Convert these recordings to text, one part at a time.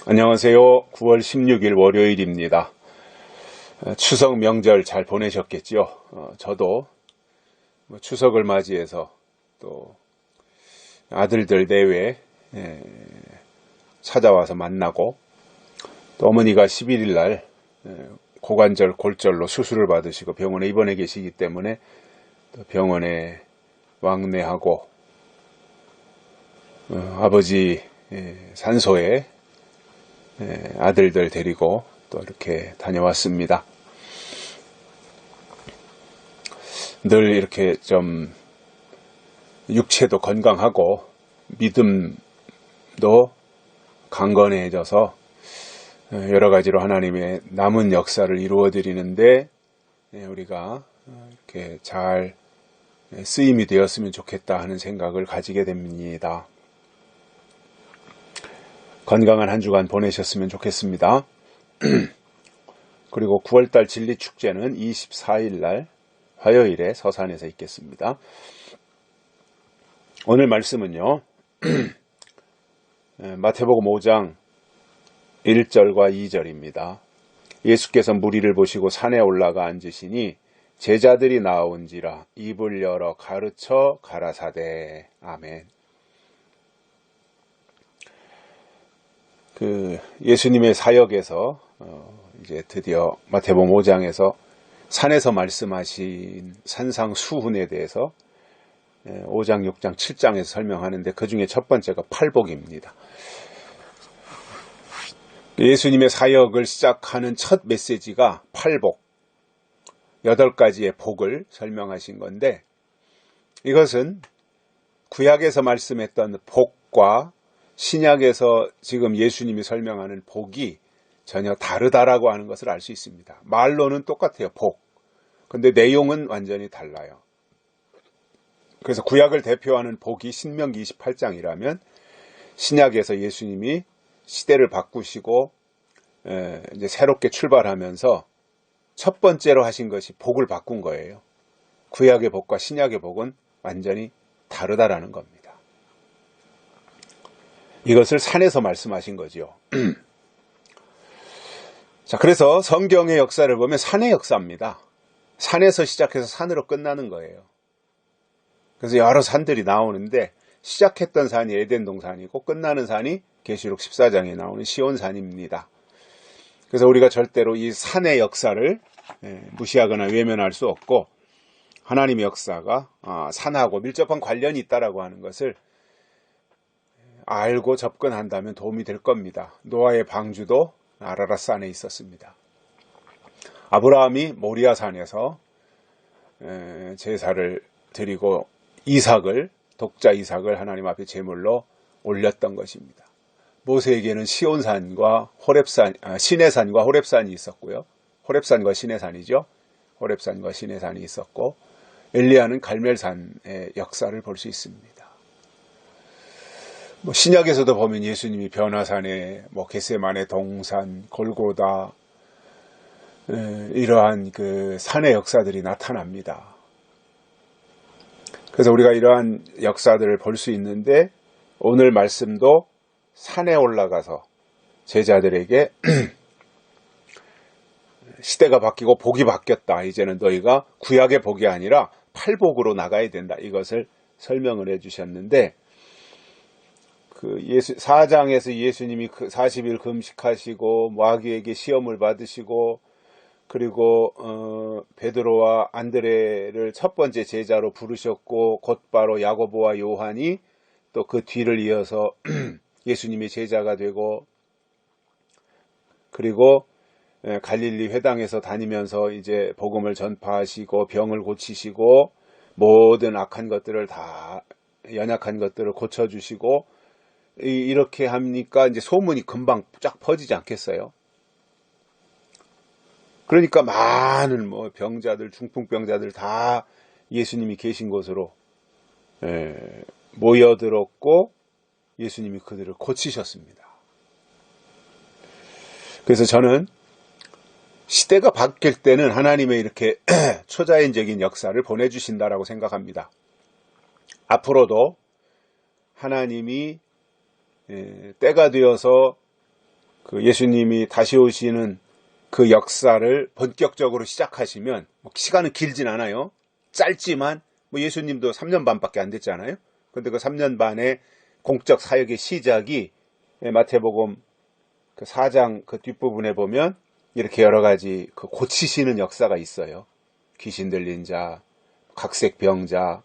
안녕하세요. 9월 16일 월요일입니다. 추석 명절 잘 보내셨겠지요? 저도 추석을 맞이해서 또 아들들 내외 찾아와서 만나고, 또 어머니가 11일 날 고관절 골절로 수술을 받으시고 병원에 입원해 계시기 때문에 또 병원에 왕래하고, 아버지 산소에 아들들 데리고 또 이렇게 다녀왔습니다. 늘 이렇게 좀 육체도 건강하고 믿음도 강건해져서 여러 가지로 하나님의 남은 역사를 이루어 드리는데 우리가 이렇게 잘 쓰임이 되었으면 좋겠다 하는 생각을 가지게 됩니다. 건강한 한 주간 보내셨으면 좋겠습니다. 그리고 9월달 진리축제는 24일 날 화요일에 서산에서 있겠습니다. 오늘 말씀은요, 마태복음 5장 1절과 2절입니다. 예수께서 무리를 보시고 산에 올라가 앉으시니 제자들이 나온지라 입을 열어 가르쳐 가라사대. 아멘. 예수님의 사역에서 이제 드디어 마태복음 5장에서 산에서 말씀하신 산상수훈에 대해서 5장, 6장, 7장에서 설명하는데 그 중에 첫 번째가 팔복입니다. 예수님의 사역을 시작하는 첫 메시지가 팔복, 8가지의 복을 설명하신 건데, 이것은 구약에서 말씀했던 복과 신약에서 지금 예수님이 설명하는 복이 전혀 다르다라고 하는 것을 알 수 있습니다. 말로는 똑같아요, 복. 근데 내용은 완전히 달라요. 그래서 구약을 대표하는 복이 신명기 28장이라면 신약에서 예수님이 시대를 바꾸시고 이제 새롭게 출발하면서 첫 번째로 하신 것이 복을 바꾼 거예요. 구약의 복과 신약의 복은 완전히 다르다라는 겁니다. 이것을 산에서 말씀하신 거죠. 자, 그래서 성경의 역사를 보면 산의 역사입니다. 산에서 시작해서 산으로 끝나는 거예요. 그래서 여러 산들이 나오는데 시작했던 산이 에덴 동산이고 끝나는 산이 계시록 14장에 나오는 시온산입니다. 그래서 우리가 절대로 이 산의 역사를 무시하거나 외면할 수 없고, 하나님의 역사가 산하고 밀접한 관련이 있다라고 하는 것을 알고 접근한다면 도움이 될 겁니다. 노아의 방주도 아라랏산에 있었습니다. 아브라함이 모리아산에서 제사를 드리고 독자 이삭을 하나님 앞에 제물로 올렸던 것입니다. 모세에게는 시온산과 시내산과 호렙산이 있었고요. 호렙산과 시내산이죠. 호렙산과 시내산이 있었고, 엘리야는 갈멜산의 역사를 볼 수 있습니다. 신약에서도 보면 예수님이 변화산에 겟세마네 동산, 골고다, 이러한 그 산의 역사들이 나타납니다. 그래서 우리가 이러한 역사들을 볼 수 있는데, 오늘 말씀도 산에 올라가서 제자들에게 시대가 바뀌고 복이 바뀌었다. 이제는 너희가 구약의 복이 아니라 팔복으로 나가야 된다. 이것을 설명을 해주셨는데, 4장에서 예수님이 40일 금식하시고 마귀에게 시험을 받으시고, 그리고 베드로와 안드레를 첫 번째 제자로 부르셨고, 곧바로 야고보와 요한이 또 그 뒤를 이어서 예수님의 제자가 되고, 그리고 갈릴리 회당에서 다니면서 이제 복음을 전파하시고 병을 고치시고 모든 악한 것들을 다, 연약한 것들을 고쳐주시고, 이렇게 하니까 이제 소문이 금방 쫙 퍼지지 않겠어요? 그러니까 많은 병자들, 중풍병자들 다 예수님이 계신 곳으로 모여들었고, 예수님이 그들을 고치셨습니다. 그래서 저는 시대가 바뀔 때는 하나님의 이렇게 초자연적인 역사를 보내주신다라고 생각합니다. 앞으로도 하나님이 때가 되어서 그 예수님이 다시 오시는 그 역사를 본격적으로 시작하시면, 시간은 길진 않아요. 짧지만 예수님도 3년 반밖에 안 됐잖아요. 근데 그 3년 반의 공적 사역의 시작이 마태복음 그 4장 그 뒷부분에 보면 이렇게 여러 가지 그 고치시는 역사가 있어요. 귀신 들린 자, 각색 병자,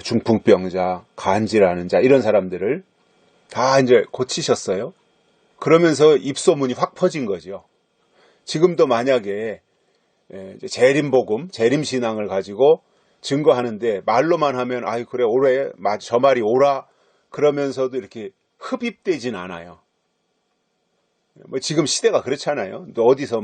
중풍병자, 간질하는 자, 이런 사람들을 다 이제 고치셨어요. 그러면서 입소문이 확 퍼진 거죠. 지금도 만약에 재림복음, 재림신앙을 가지고 증거하는데 말로만 하면 아이 그래 오래 저 말이 오라 그러면서도 이렇게 흡입되진 않아요. 지금 시대가 그렇잖아요. 또 어디서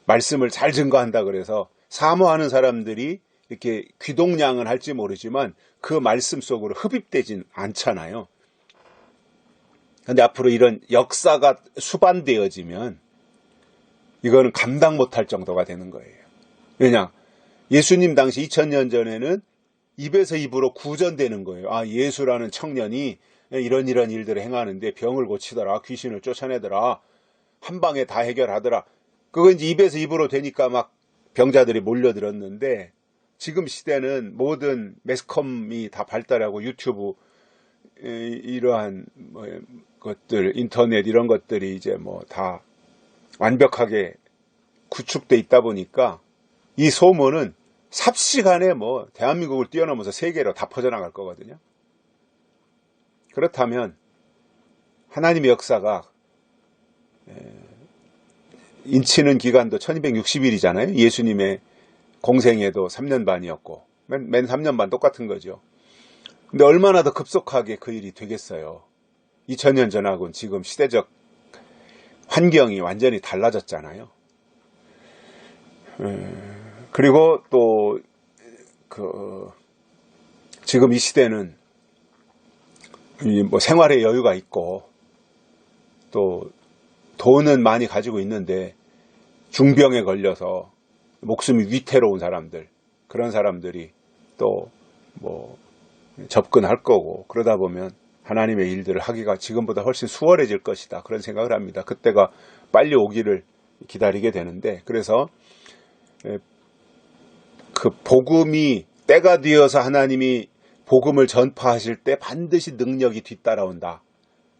말씀을 잘 증거한다 그래서 사모하는 사람들이 이렇게 귀동냥은 할지 모르지만 그 말씀 속으로 흡입되진 않잖아요. 근데 앞으로 이런 역사가 수반되어지면 이거는 감당 못할 정도가 되는 거예요. 왜냐? 예수님 당시 2000년 전에는 입에서 입으로 구전되는 거예요. 아, 예수라는 청년이 이런 일들을 행하는데 병을 고치더라, 귀신을 쫓아내더라, 한 방에 다 해결하더라. 그거 이제 입에서 입으로 되니까 막 병자들이 몰려들었는데 지금 시대는 모든 매스컴이 다 발달하고 유튜브 이러한 것들, 인터넷 이런 것들이 이제 다 완벽하게 구축돼 있다 보니까 이 소문은 삽시간에 대한민국을 뛰어넘어서 세계로 다 퍼져나갈 거거든요. 그렇다면 하나님의 역사가 인치는 기간도 1260일이잖아요. 예수님의 공생애도 3년 반이었고 맨 3년 반 똑같은 거죠. 근데 얼마나 더 급속하게 그 일이 되겠어요. 2000년 전하고는 지금 시대적 환경이 완전히 달라졌잖아요. 그리고 또 지금 이 시대는 생활의 여유가 있고 또 돈은 많이 가지고 있는데 중병에 걸려서 목숨이 위태로운 사람들, 그런 사람들이 또 접근할 거고, 그러다 보면 하나님의 일들을 하기가 지금보다 훨씬 수월해질 것이다, 그런 생각을 합니다. 그때가 빨리 오기를 기다리게 되는데, 그래서 그 복음이 때가 되어서 하나님이 복음을 전파하실 때 반드시 능력이 뒤따라온다.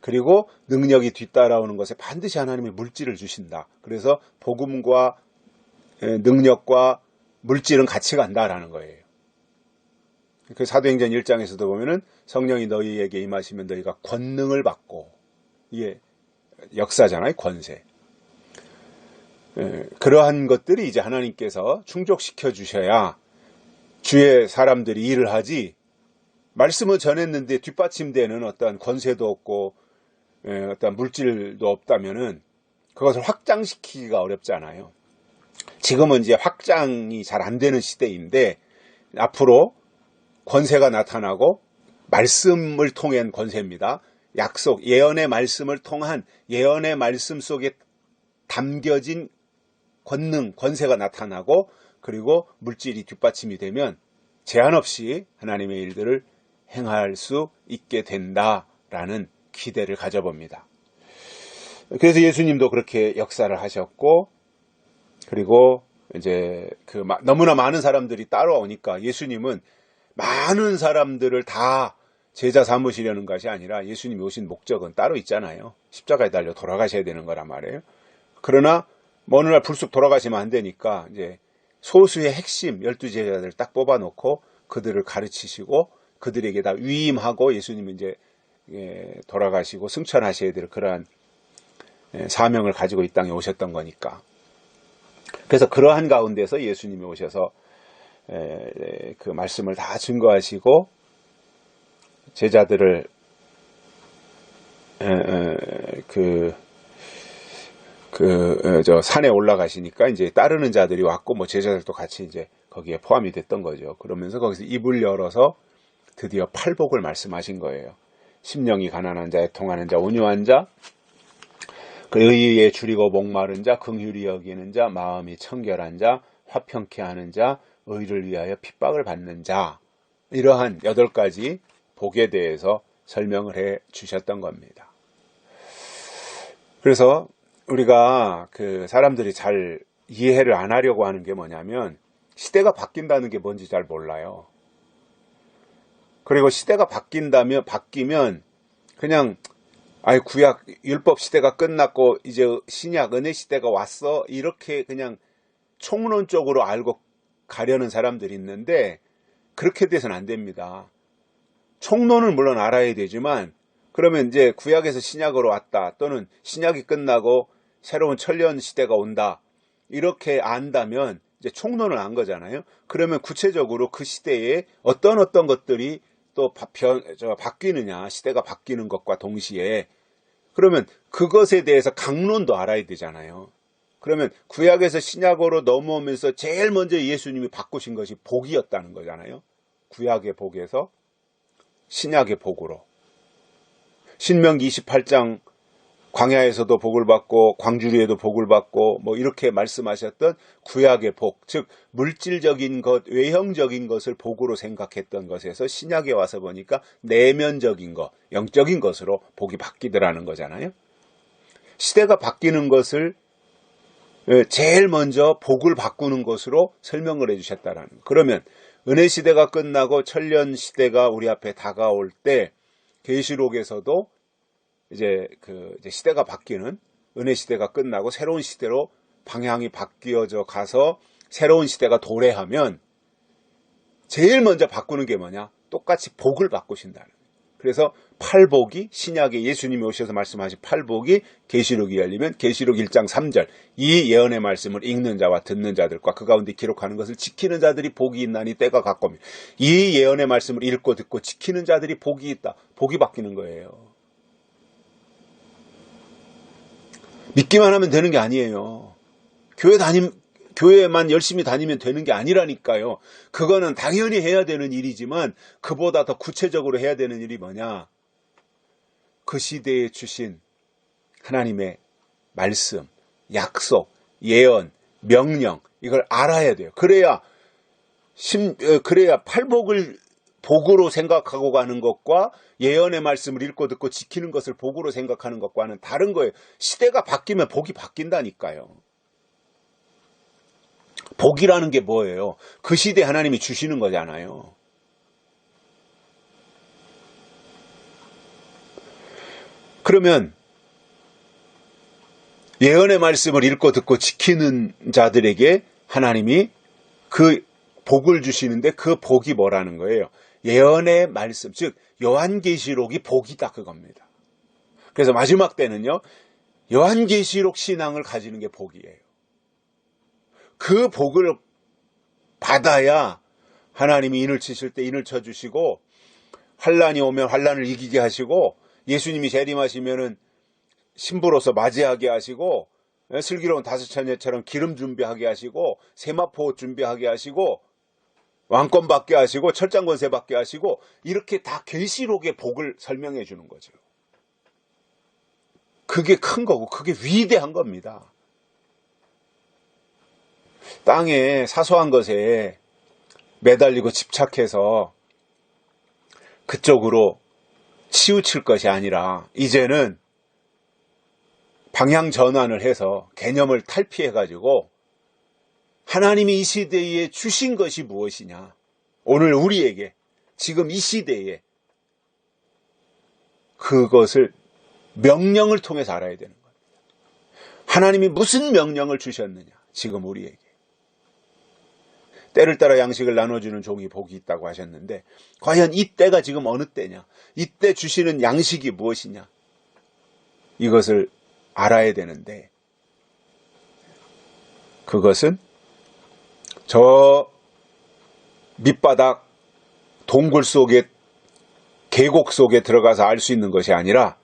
그리고 능력이 뒤따라오는 것에 반드시 하나님이 물질을 주신다. 그래서 복음과 능력과 물질은 같이 간다라는 거예요. 그 사도행전 1장에서도 보면은 성령이 너희에게 임하시면 너희가 권능을 받고, 이게 역사잖아요, 권세. 그러한 것들이 이제 하나님께서 충족시켜 주셔야 주의 사람들이 일을 하지, 말씀을 전했는데 뒷받침되는 어떤 권세도 없고 어떤 물질도 없다면은 그것을 확장시키기가 어렵잖아요. 지금은 이제 확장이 잘 안 되는 시대인데 앞으로 권세가 나타나고, 말씀을 통한 권세입니다. 약속, 예언의 말씀을 통한 예언의 말씀 속에 담겨진 권능, 권세가 나타나고, 그리고 물질이 뒷받침이 되면 제한 없이 하나님의 일들을 행할 수 있게 된다라는 기대를 가져봅니다. 그래서 예수님도 그렇게 역사를 하셨고, 그리고 이제 너무나 많은 사람들이 따라오니까 예수님은 많은 사람들을 다 제자 삼으시려는 것이 아니라 예수님이 오신 목적은 따로 있잖아요. 십자가에 달려 돌아가셔야 되는 거란 말이에요. 그러나 어느 날 불쑥 돌아가시면 안 되니까 이제 소수의 핵심 12제자들을 딱 뽑아놓고 그들을 가르치시고 그들에게 다 위임하고 예수님은 이제 돌아가시고 승천하셔야 될 그러한 사명을 가지고 이 땅에 오셨던 거니까. 그래서 그러한 가운데서 예수님이 오셔서 그 말씀을 다 증거하시고 제자들을 산에 올라가시니까 이제 따르는 자들이 왔고 제자들도 같이 이제 거기에 포함이 됐던 거죠. 그러면서 거기서 입을 열어서 드디어 팔복을 말씀하신 거예요. 심령이 가난한 자, 애통하는 자, 온유한 자, 그 의에 줄이고 목마른 자, 긍휼히 여기는 자, 마음이 청결한 자, 화평케 하는 자, 의를 위하여 핍박을 받는 자, 이러한 8가지 복에 대해서 설명을 해 주셨던 겁니다. 그래서 우리가 그 사람들이 잘 이해를 안 하려고 하는 게 뭐냐면 시대가 바뀐다는 게 뭔지 잘 몰라요. 그리고 시대가 바뀌면 그냥 구약 율법 시대가 끝났고 이제 신약 은혜 시대가 왔어 이렇게 그냥 총론적으로 알고 가려는 사람들이 있는데 그렇게 돼서는 안 됩니다. 총론은 물론 알아야 되지만 그러면 이제 구약에서 신약으로 왔다 또는 신약이 끝나고 새로운 천년 시대가 온다 이렇게 안다면 이제 총론을 안 거잖아요. 그러면 구체적으로 그 시대에 어떤 것들이 또 바뀌느냐, 시대가 바뀌는 것과 동시에 그러면 그것에 대해서 강론도 알아야 되잖아요. 그러면 구약에서 신약으로 넘어오면서 제일 먼저 예수님이 바꾸신 것이 복이었다는 거잖아요. 구약의 복에서 신약의 복으로. 신명기 28장 광야에서도 복을 받고 광주리에도 복을 받고 뭐 이렇게 말씀하셨던 구약의 복, 즉 물질적인 것, 외형적인 것을 복으로 생각했던 것에서 신약에 와서 보니까 내면적인 것, 영적인 것으로 복이 바뀌더라는 거잖아요. 시대가 바뀌는 것을 제일 먼저 복을 바꾸는 것으로 설명을 해주셨다라는 거. 그러면 은혜 시대가 끝나고 천년 시대가 우리 앞에 다가올 때 계시록에서도 이제 시대가 바뀌는 은혜 시대가 끝나고 새로운 시대로 방향이 바뀌어져 가서 새로운 시대가 도래하면 제일 먼저 바꾸는 게 뭐냐? 똑같이 복을 바꾸신다는 거예요. 그래서 팔복이 신약에 예수님이 오셔서 말씀하신 팔복이 계시록이 열리면 계시록 1장 3절 이 예언의 말씀을 읽는 자와 듣는 자들과 그 가운데 기록하는 것을 지키는 자들이 복이 있나니 때가 갔거니 이 예언의 말씀을 읽고 듣고 지키는 자들이 복이 있다. 복이 바뀌는 거예요. 믿기만 하면 되는 게 아니에요. 교회만 열심히 다니면 되는 게 아니라니까요. 그거는 당연히 해야 되는 일이지만 그보다 더 구체적으로 해야 되는 일이 뭐냐? 그 시대에 주신 하나님의 말씀, 약속, 예언, 명령 이걸 알아야 돼요. 그래야 팔복을 복으로 생각하고 가는 것과 예언의 말씀을 읽고 듣고 지키는 것을 복으로 생각하는 것과는 다른 거예요. 시대가 바뀌면 복이 바뀐다니까요. 복이라는 게 뭐예요? 그 시대 하나님이 주시는 거잖아요. 그러면 예언의 말씀을 읽고 듣고 지키는 자들에게 하나님이 그 복을 주시는데 그 복이 뭐라는 거예요? 예언의 말씀, 즉 요한계시록이 복이다 그겁니다. 그래서 마지막 때는요. 요한계시록 신앙을 가지는 게 복이에요. 그 복을 받아야 하나님이 인을 치실 때 인을 쳐주시고 환난이 오면 환난을 이기게 하시고 예수님이 재림하시면은 신부로서 맞이하게 하시고 슬기로운 다섯 처녀처럼 기름 준비하게 하시고 세마포 준비하게 하시고 왕권 받게 하시고 철장 권세 받게 하시고 이렇게 다 계시록의 복을 설명해 주는 거죠. 그게 큰 거고 그게 위대한 겁니다. 땅에 사소한 것에 매달리고 집착해서 그쪽으로 치우칠 것이 아니라 이제는 방향 전환을 해서 개념을 탈피해가지고 하나님이 이 시대에 주신 것이 무엇이냐. 오늘 우리에게 지금 이 시대에 그것을 명령을 통해서 알아야 되는 겁니다. 하나님이 무슨 명령을 주셨느냐. 지금 우리에게. 때를 따라 양식을 나눠주는 종이 복이 있다고 하셨는데 과연 이 때가 지금 어느 때냐. 이때 주시는 양식이 무엇이냐. 이것을 알아야 되는데 그것은 저 밑바닥 동굴 속에 계곡 속에 들어가서 알 수 있는 것이 아니라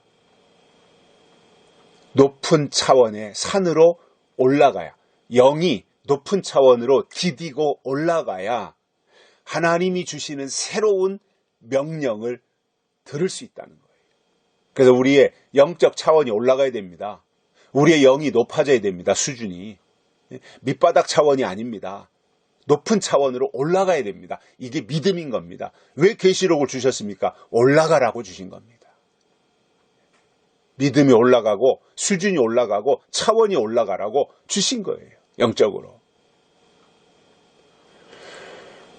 높은 차원의 산으로 올라가야 영이 높은 차원으로 디디고 올라가야 하나님이 주시는 새로운 명령을 들을 수 있다는 거예요. 그래서 우리의 영적 차원이 올라가야 됩니다. 우리의 영이 높아져야 됩니다. 수준이. 밑바닥 차원이 아닙니다. 높은 차원으로 올라가야 됩니다. 이게 믿음인 겁니다. 왜 계시록을 주셨습니까? 올라가라고 주신 겁니다. 믿음이 올라가고 수준이 올라가고 차원이 올라가라고 주신 거예요. 영적으로.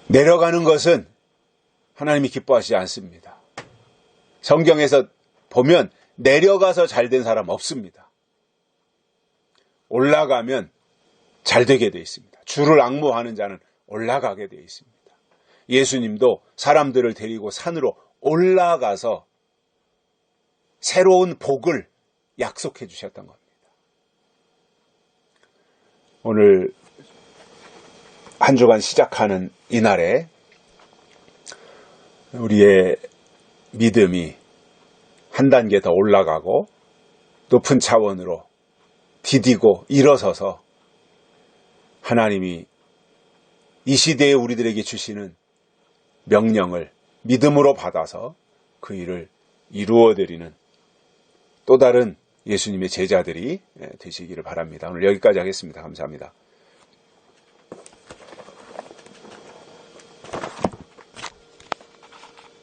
내려가는 것은 하나님이 기뻐하시지 않습니다. 성경에서 보면 내려가서 잘된 사람 없습니다. 올라가면 잘되게 되어 있습니다. 주를 앙모하는 자는 올라가게 되어 있습니다. 예수님도 사람들을 데리고 산으로 올라가서 새로운 복을 약속해 주셨던 겁니다. 오늘 한 주간 시작하는 이날에 우리의 믿음이 한 단계 더 올라가고 높은 차원으로 디디고 일어서서 하나님이 이 시대에 우리들에게 주시는 명령을 믿음으로 받아서 그 일을 이루어드리는 또 다른 예수님의 제자들이 되시기를 바랍니다. 오늘 여기까지 하겠습니다. 감사합니다.